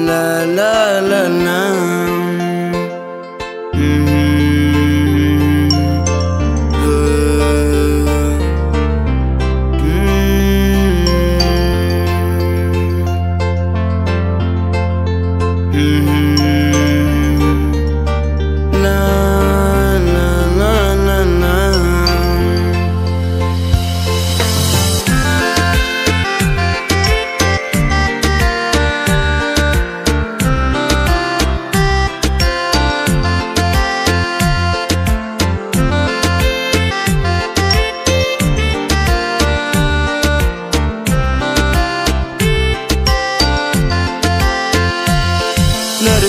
La la la la.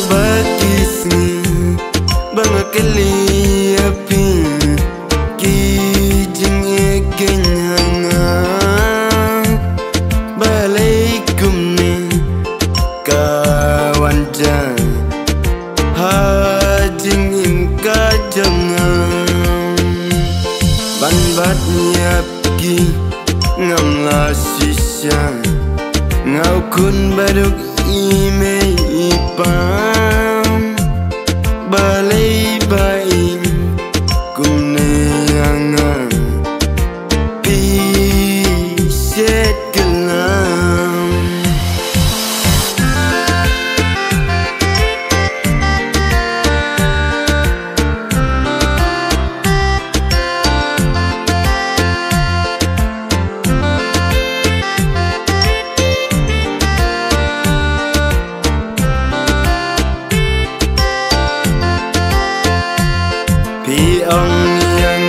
Narbatisni bangakali api kijing ekenyanga balaikum ni kawanja hajing ingka jangan banbat nyapki ngamla sisya ngau kun baduk ime ipam balai baim kumneanga piset kelam Piong yang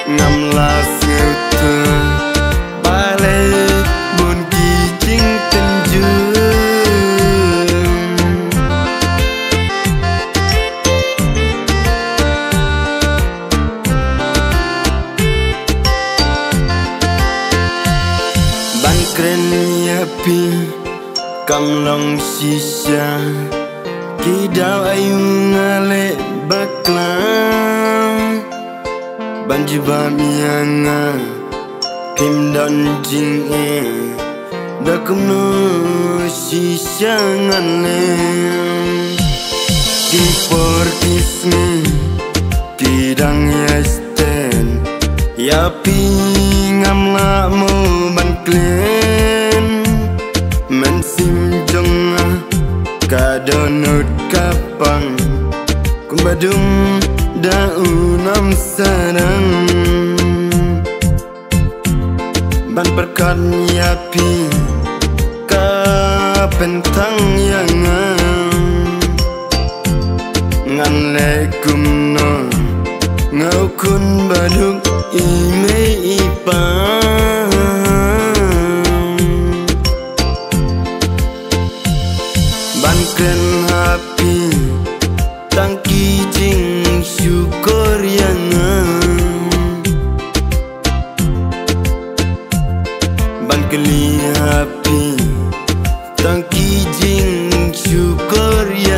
ngamlas ngeutu balai bun kijing tenjung ban kren yapi kamlong sisa kidau ayu ngale baklang banji bamianga kim don jing dakum no sisangane di porkisme kidang yasten yapi ngamla mo banklen mensim jonga kadonut kapang kumbadung daunam sarang ban perkat yapi kapentang yangang ngan lekum no ngau kun baduk ime ipang ban kren hapi tang kijing syukur yangang ban keli hapi tang kijing syukur yangang